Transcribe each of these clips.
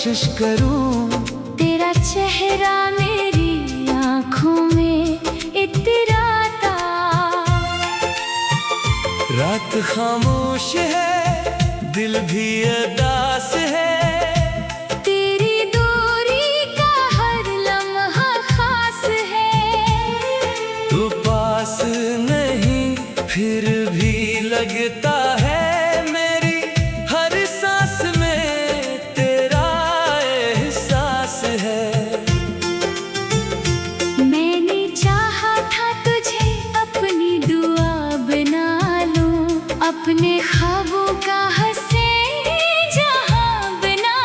कोशिश करूं। तेरा चेहरा मेरी आँखों में इतराता। रात खामोश है, दिल भी उदास है। तेरी दूरी का हर लम्हा खास है। तू पास नहीं फिर भी लगता है, मेरी हर सांस में तेरा एहसास है। मैंने चाहा था तुझे अपनी दुआ बना लूं, अपने ख्वाबों का हंसे जहां बना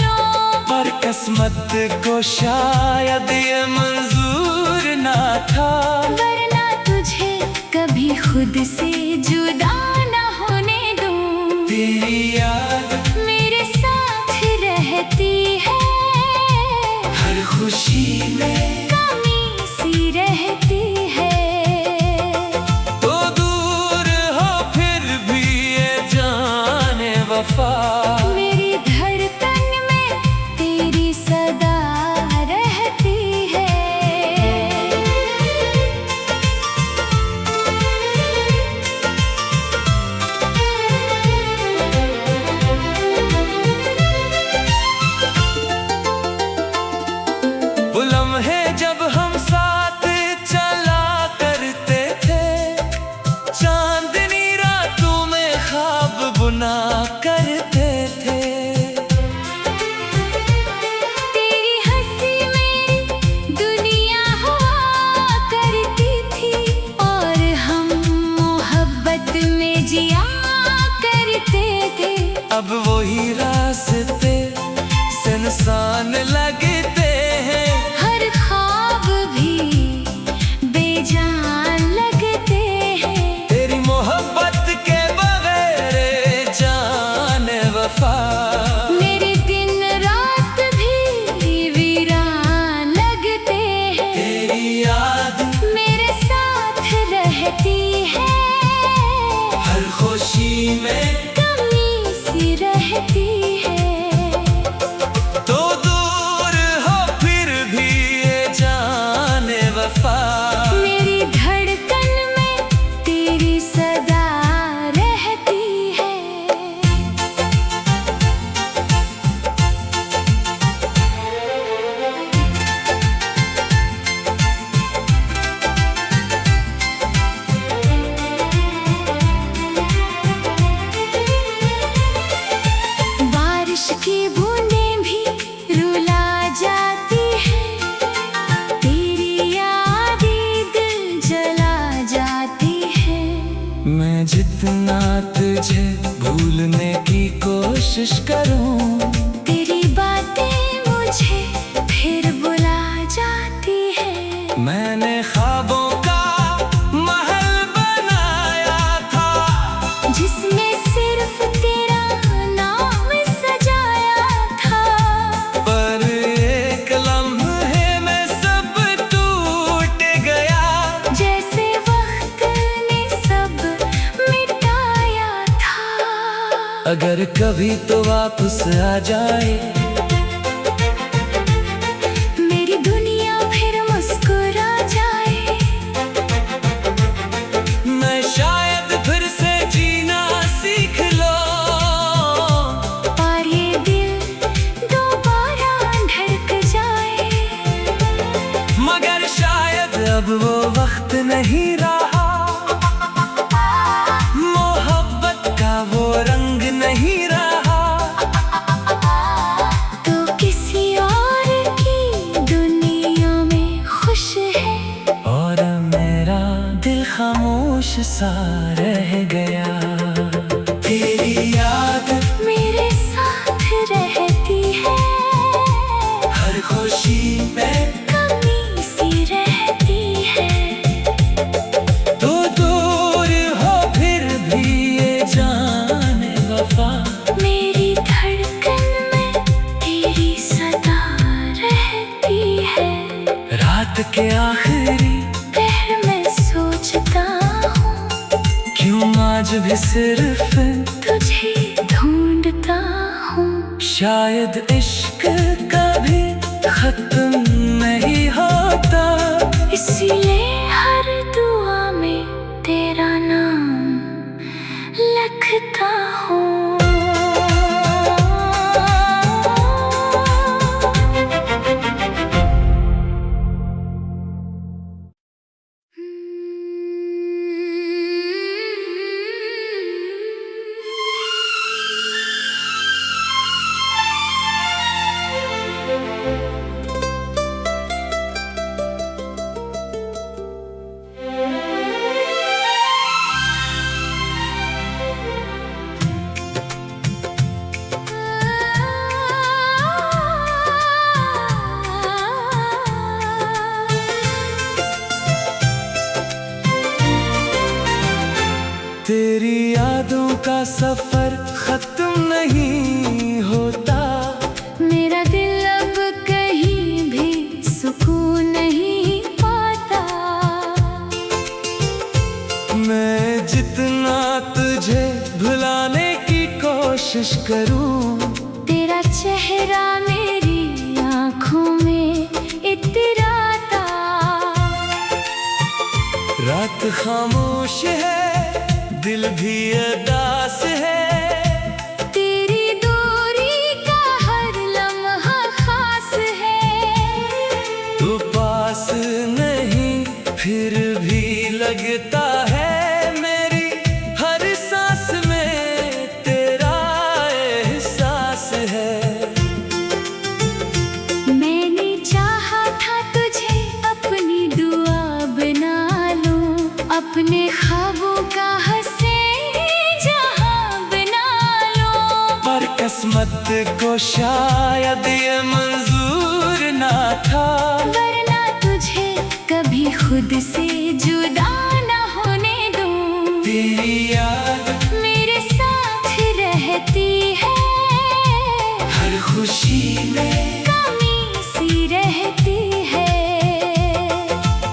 लूं। पर किस्मत को शायद ये मंजूर ना था, वरना तुझे कभी खुद से जुदा न होने दूं। तेरी याद मेरे साथ रहती है, हर खुशी में कमी सी रहती है। तो दूर हो फिर भी ये जाने वफा, मेरी धड़कन में तेरी सदा रहती है। वो लम्हे जब हम साथ चला करते थे, चांदनी रातों में ख्वाब बुना करते थे। तेरी हंसी मेरी दुनिया हुआ करती थी, और हम मोहब्बत में जिया करते थे। अब वही रास्ते सुनसान लगते हैं, हर ख्वाब भी बेजान लगते हैं। तेरी मोहब्बत के बगैर जान वफा। मेरे दिन रात भी वीरान लगते हैं। तेरी याद मेरे साथ रहती है, हर खुशी में कमी सी रहती है। तो दूर हो फिर भी ये जाने वफा, मेरी धड़कन में तेरी सदा रहती है। बारिश की बूंदें भी रुला जाती है, तेरी यादें दिल जला जाती है। मैं जितना तुझे भूलने की कोशिश करूं, तेरी बातें मुझे फिर बुला जाती है। मैंने ख्वाबों का महल बनाया था, जिसमें सिर्फ तेरा नाम सजाया था। पर एक लम्हे में सब टूट गया, जैसे वक्त ने सब मिटाया था। अगर कभी तो वापस आ जाए, मेरी दुनिया फिर मुस्कुरा जाए। मैं शायद फिर से जीना सीख लो, और ये दिल दोबारा धड़क जाए। मगर शायद अब वो वक्त नहीं रहा, मोहब्बत का वो रंग नहीं रहा। तो किसी और की दुनिया में खुश है, और मेरा दिल खामोश सा रह गया। तेरी याद मेरे साथ रहती है, हर खुशी में कमी सी रहती है। तो दूर हो फिर भी ये जाने वफा, मेरी धड़कन में तेरी सदा रहती है। रात के आखिरी पहर में सोचता हूँ, क्यों आज भी सिर्फ तुझे ढूंढता हूँ। शायद इश्क कभी खत्म नहीं होता, इसलिए हर दुआ में तेरा नाम लिखता हूँ। तेरी यादों का सफर खत्म नहीं होता, मेरा दिल अब कहीं भी सुकून नहीं पाता। मैं जितना तुझे भुलाने की कोशिश करूं, तेरा चेहरा मेरी आँखों में इतराता। रात खामोश है, दिल भी उदास है, तेरी दूरी का हर लम्हा खास है। तू पास नहीं फिर भी लगता है, मेरी हर सांस में तेरा एहसास है। मैंने चाहा था तुझे अपनी दुआ बना लूं, अपने ख्वाबों का किस्मत को शायद ये मंजूर ना था, वरना तुझे कभी खुद से जुदा न होने दूं। तेरी याद मेरे साथ रहती है, हर खुशी में कमी सी रहती है।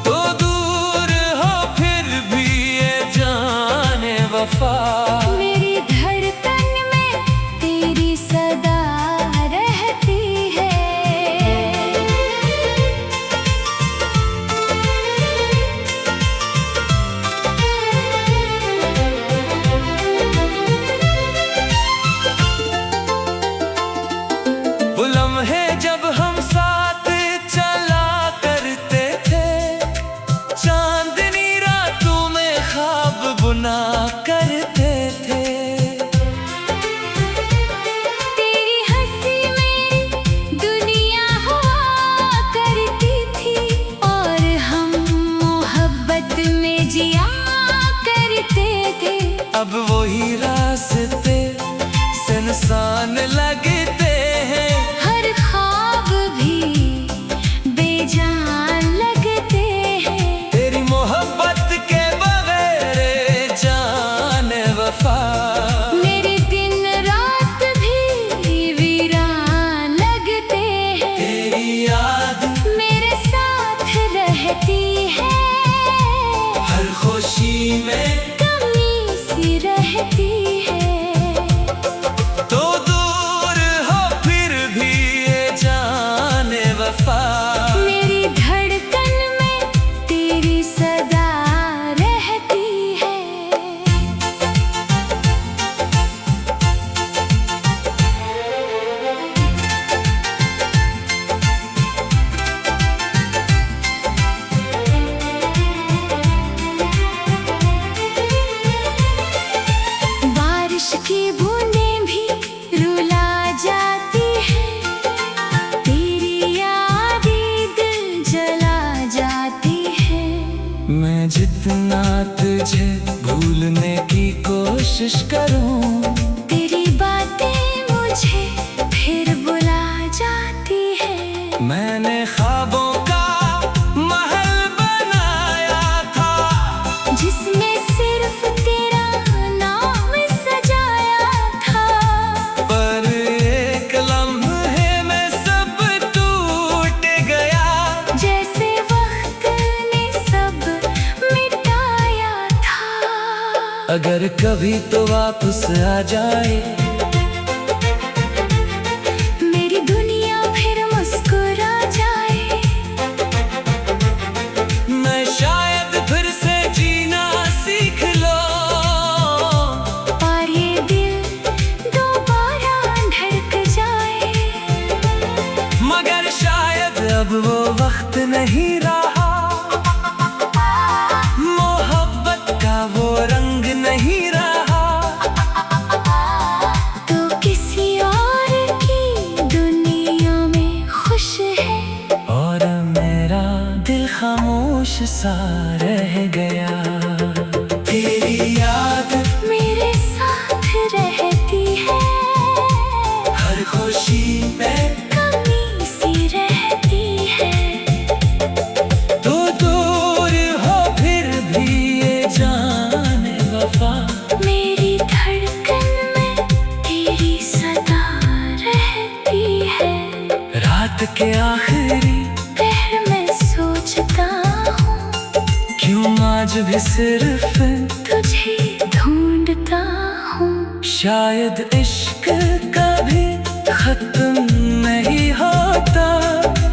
तो दूर हो फिर भी ये जाने वफा, जब हम साथ चला करते थे, चांदनी रातों में ख्वाब बुना करते थे। तेरी हंसी मेरी दुनिया हुआ करती थी, और हम मोहब्बत में जिया करते थे। अब वही रास्ते सुनसान लगते हैं, मेरे दिन रात भी वीरान लगते हैं। तेरी याद मेरे साथ रहती है, हर खुशी में कमी सी रहती है। तो दूर हो फिर भी ये जाने वफा, मेरी धड़कन में तेरी सदा रहती है। की बूंदें भी रुला जाती है, तेरी यादें दिल जला जाती है। मैं जितना तुझे भूलने की कोशिश करूं, तेरी बातें मुझे फिर बुला जाती है। मैंने ख्वाबों का महल बनाया था, जिसमें सिर्फ तेरा नाम सजाया था। पर एक लम्हे में सब टूट गया, जैसे वक्त ने सब मिटाया था। अगर कभी तो वापस आ जाए, नहीं रहा, मोहब्बत का वो रंग नहीं रहा। तो किसी और की दुनिया में खुश है, और मेरा दिल खामोश सा रह गया। तेरी याद मेरे साथ रहती है, हर खुशी में कमी सी रहती है। तो दूर हो फिर भी ये जाने वफा, मेरी धड़कन में तेरी सदा रहती है। रात के आखिरी पहर में सोचता हूँ, क्यों आज भी सिर्फ तुझे ढूंढता हूँ। शायद इश्क कभी खत्म नहीं होता,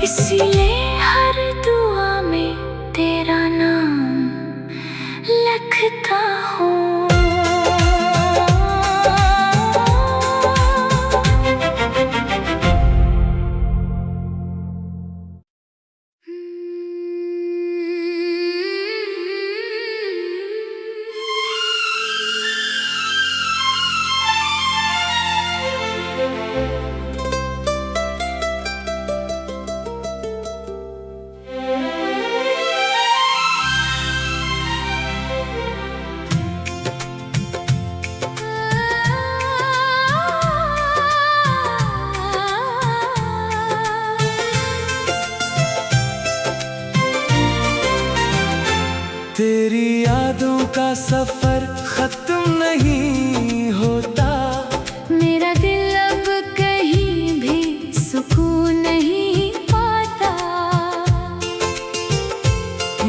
इसीलिए हर दुआ में तेरा नाम लिखता हूँ। तेरी यादों का सफर खत्म नहीं होता, मेरा दिल अब कहीं भी सुकून नहीं पाता।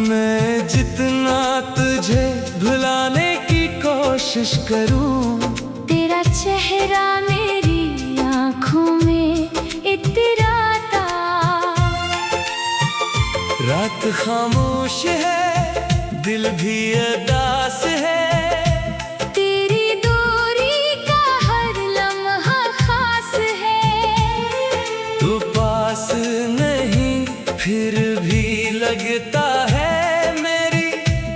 मैं जितना तुझे भुलाने की कोशिश करूं, तेरा चेहरा मेरी आँखों में इतराता। रात खामोश है, दिल भी उदास है। तेरी दूरी का हर लम्हा खास है। तू पास नहीं फिर भी लगता है, मेरी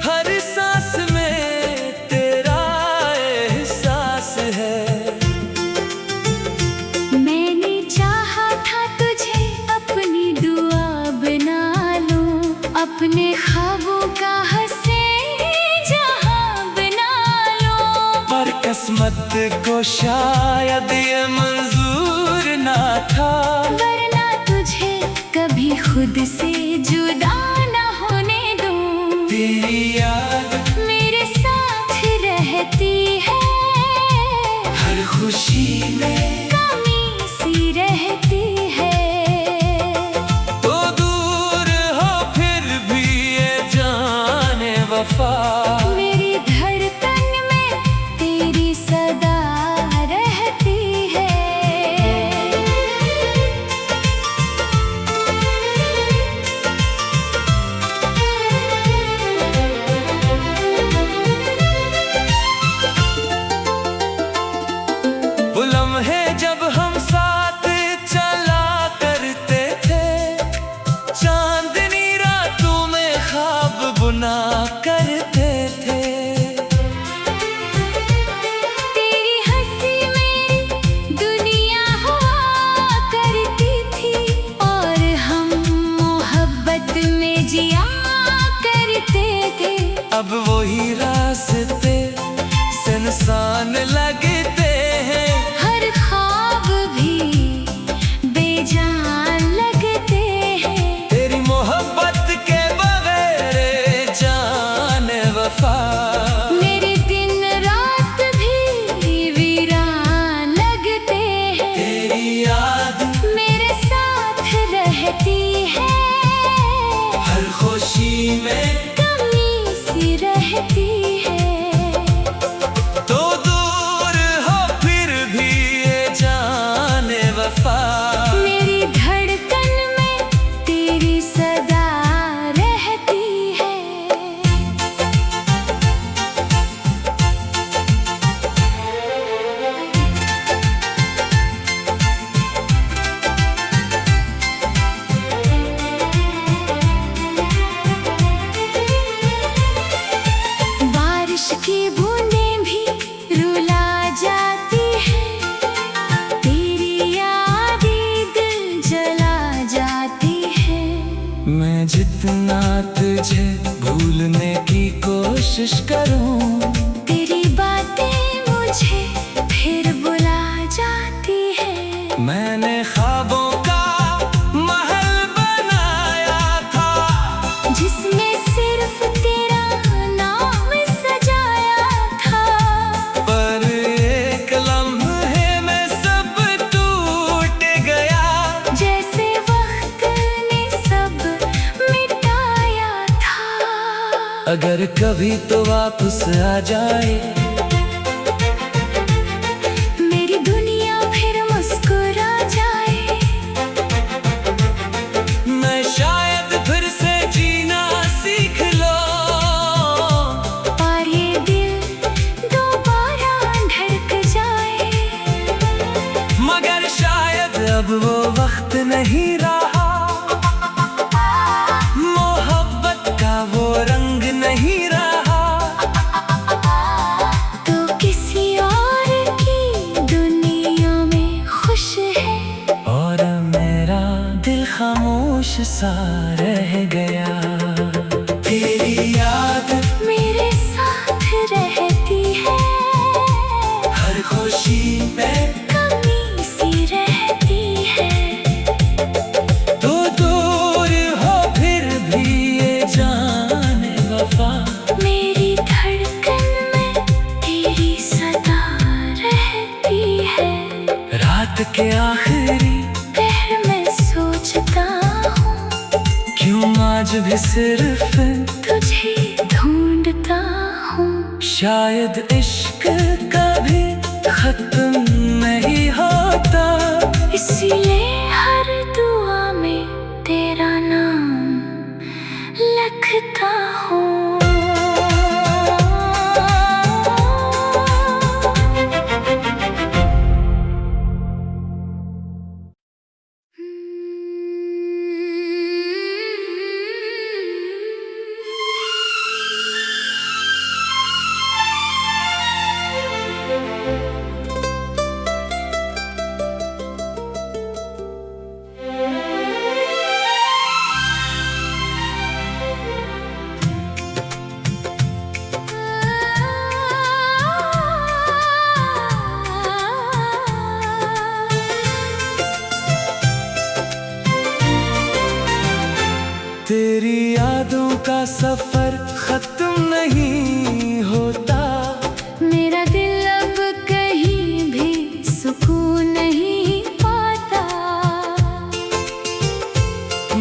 हर सांस में तेरा एहसास है। मैंने चाहा था तुझे अपनी दुआ बना लूं, अपने ख्वाबों का हंसे जहां बना लूं। पर किस्मत को शायद ये मंजूर ना था, वरना तुझे कभी खुद से जुदा न होने दूं। तेरी याद मेरे साथ रहती है, हर खुशी में कमी सी रहती है। तो दूर हो फिर भी ये जाने वफा, मेरी धड़कन में तेरी सदा रहती है। की बूंदें भी रुला जाती है, तेरी यादें दिल जला जाती है। मैं जितना तुझे भूलने की कोशिश करूं, तेरी बातें मुझे फिर बुला जाती है। मैंने ख्वाबों का महल बनाया था, जिसमें सिर्फ तेरा नाम सजाया था। पर एक लम्हे में सब टूट गया, जैसे वक्त ने सब मिटाया था। अगर कभी तो वापस आ जाए, मेरी दुनिया फिर मुस्कुरा जाए। मैं शायद फिर से जीना सीख लो, और ये दिल दोबारा धड़क जाए। मगर शायद अब वो वक्त नहीं रहा, मोहब्बत का वो रंग नहीं रहा। तो किसी और की दुनिया में खुश है, और मेरा दिल खामोश सा रह गया। तेरी याद मेरे साथ रहती है, हर खुशी में कमी सी रहती है। तो दूर हो फिर भी ये जाने वफा, मेरी धड़कन में तेरी सदा रहती है। रात के आखिरी पहर में सोचता हूँ, क्यों आज भी सिर्फ तुझे ढूंढता हूँ। शायद इश्क कभी खत्म नहीं होता, इसलिए हर दुआ में तेरा नाम लिखता हूँ। तेरी यादों का सफर खत्म नहीं होता, मेरा दिल अब कहीं भी सुकून नहीं पाता।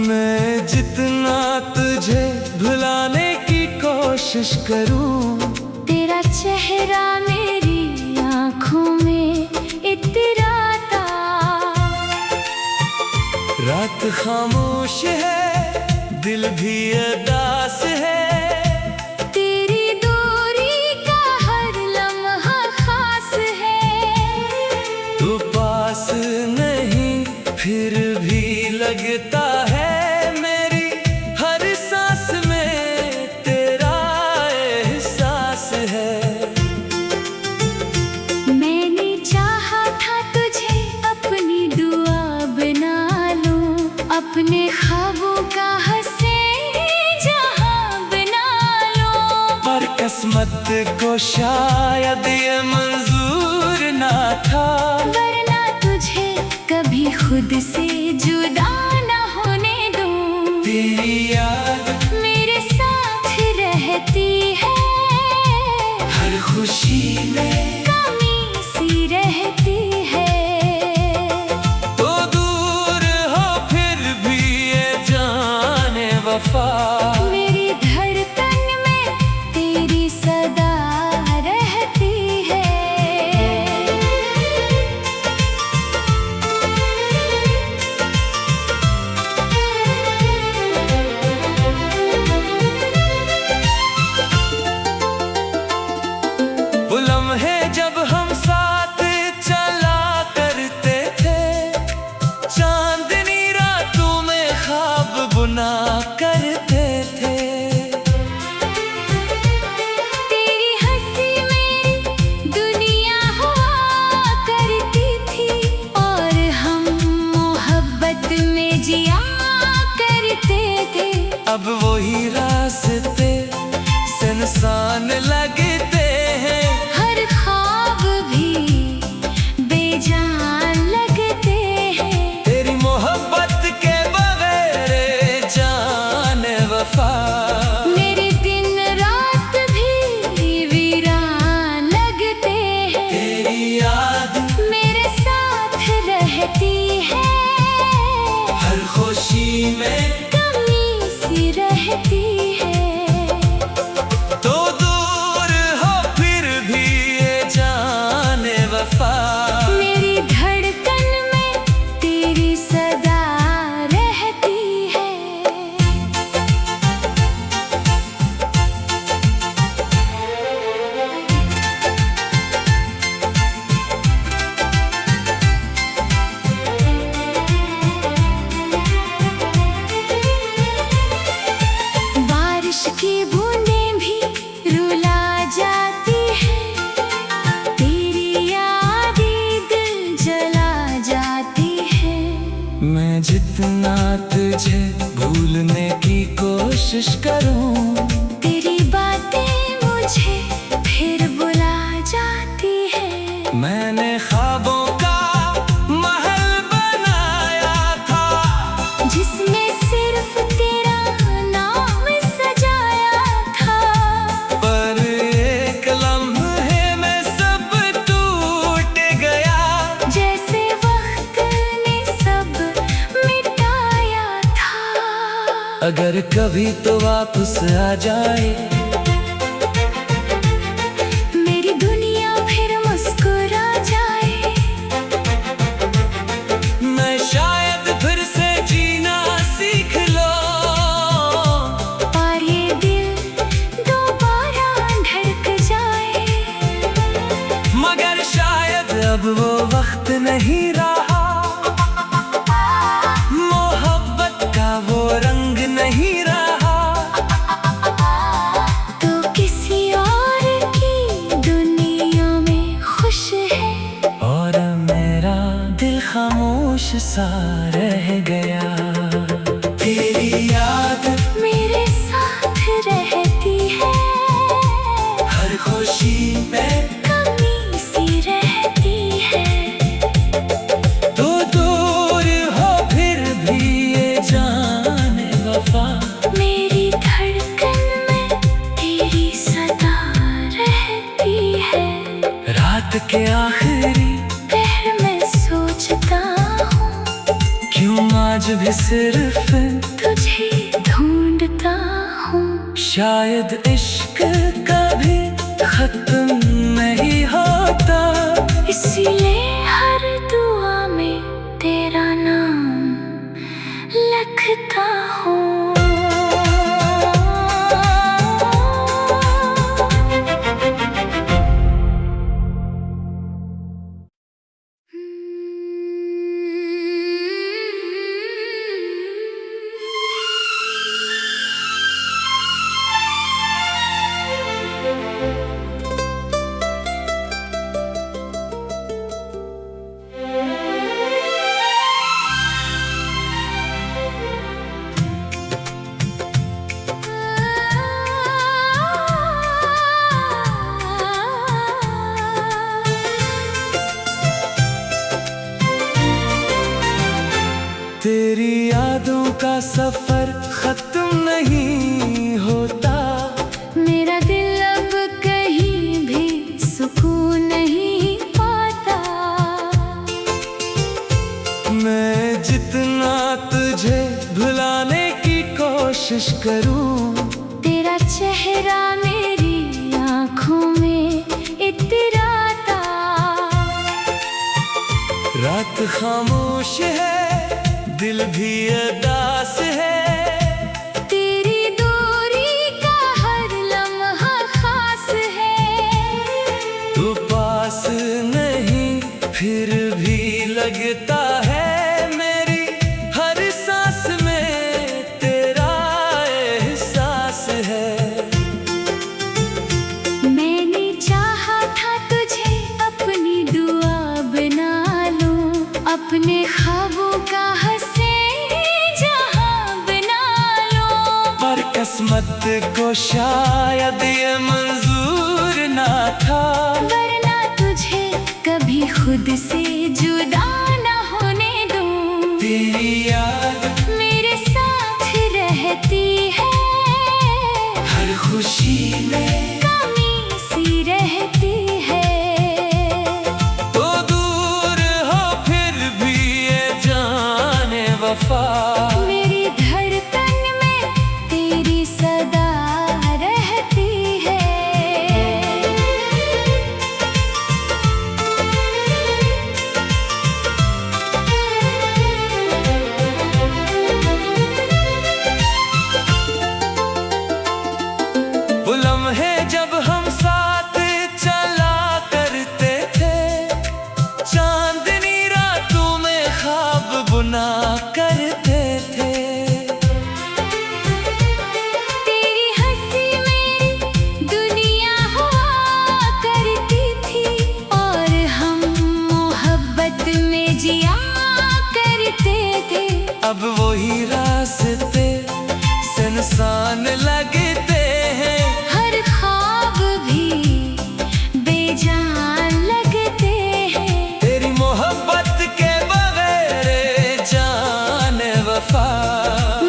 मैं जितना तुझे भुलाने की कोशिश करूं, तेरा चेहरा मेरी आँखों में इतराता। रात खामोश है, दिल भी उदास है। तेरी दूरी का हर लम्हा खास है। तू पास नहीं फिर भी लगता है, मेरी हर सांस में तेरा एहसास है। मैंने चाहा था तुझे अपनी दुआ बना लूं, अपने ख्वाबों का किस्मत को शायद ये मंजूर ना था, वरना तुझे कभी खुद से जुदा न होने दूं। तेरी याद मेरे साथ रहती है, हर खुशी में कमी सी रहती है। तो दूर हो फिर भी ये जाने वफा, मेरी धड़कन में तेरी सदा रहती है। वो लम्हे कोशिश करूं। तेरी बातें मुझे फिर बुला जाती है। मैंने ख्वाबों का महल बनाया था, जिसमें सिर्फ तेरा नाम सजाया था। पर एक लम्हे में सब टूट गया, जैसे वक्त ने सब मिटाया था। अगर कभी तो वापस आ जाए, मेरी दुनिया फिर मुस्कुरा जाए। मैं शायद फिर से जीना सीख लो, और ये दिल दोबारा धड़क जाए। मगर शायद अब वो वक्त नहीं रहा, मोहब्बत का वो रंग नहीं रहा। तो किसी और की दुनिया में खुश है, और मेरा दिल खामोश सा रह गया। तेरी याद मेरे साथ रहती है, हर खुशी में कमी सी रहती है। तो दूर हो फिर भी ये जाने वफा, मेरी धड़कन में तेरी सदा रहती है। रात के आखिरी पहर में सोचता हूँ, क्यों आज भी सिर्फ तुझे ढूंढता हूँ। शायद इश्क कभी खत्म नहीं होता, इसीलिए हर दुआ में तेरा नाम लिखता हूँ। तेरी यादों का सफर खत्म नहीं होता, मेरा दिल अब कहीं भी सुकून नहीं पाता। मैं जितना तुझे भुलाने की कोशिश करूं, तेरा चेहरा मेरी आँखों में इतराता। रात खामोश है, दिल भी उदास है। तेरी दूरी का हर लम्हा खास है। तू पास नहीं फिर भी लगता है, मेरी हर सांस में तेरा एहसास है। मैंने चाहा था तुझे अपनी दुआ बना लूं, अपने ख्वाबों का हंसे जहां बना लूं। पर किस्मत को शायद ये मंजूर ना था, वरना तुझे कभी खुद से जुदा न होने दूं। तेरी याद मेरे साथ रहती है, हर खुशी में कमी सी रहती है। तो दूर हो फिर भी ये जाने वफा, मेरी धड़कन में तेरी सदा रहती है। जान लगते हैं। तेरी मोहब्बत के बगैर जान वफा,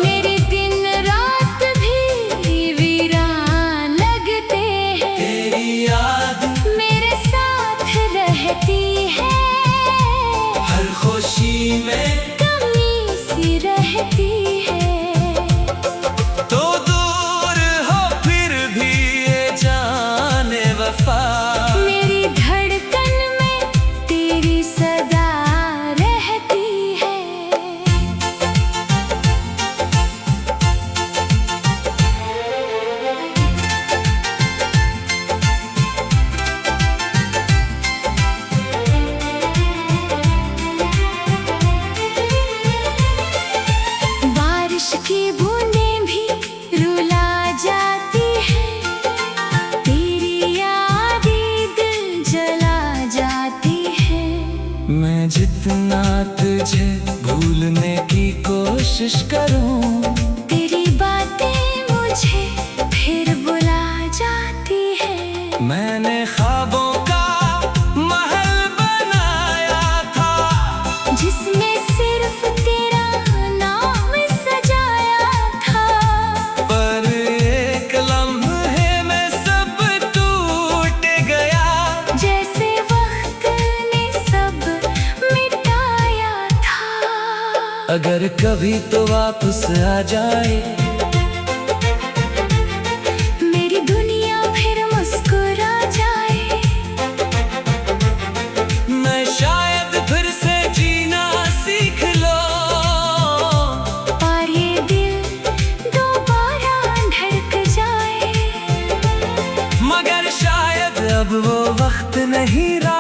मेरे दिन रात भी वीरान लगते हैं। तेरी याद मेरे साथ रहती है, हर खुशी में कमी सी रहती है। तो दूर हो फिर भी ये जान वफा, मेरी धड़कन में तेरी सदा रहती है। बारिश की बूंदें भी रुला जाती है, तेरी यादें दिल जला जाती है। मैं जितना तुझे भूलने की कोशिश करूं, तेरी बातें मुझे फिर बुला जाती है। मैंने ख्वाबों का महल बनाया था, जिसमें सिर्फ तेरा नाम सजाया था। पर एक लम्हे में सब टूट गया। जैसे वक्त ने सब मिटाया था। अगर कभी तो वापस आ जाए, मेरी दुनिया फिर मुस्कुरा जाए। मैं शायद फिर से जीना सीख लो, और ये दिल दोबारा धड़क जाए। मगर शायद अब वो वक्त नहीं रहा।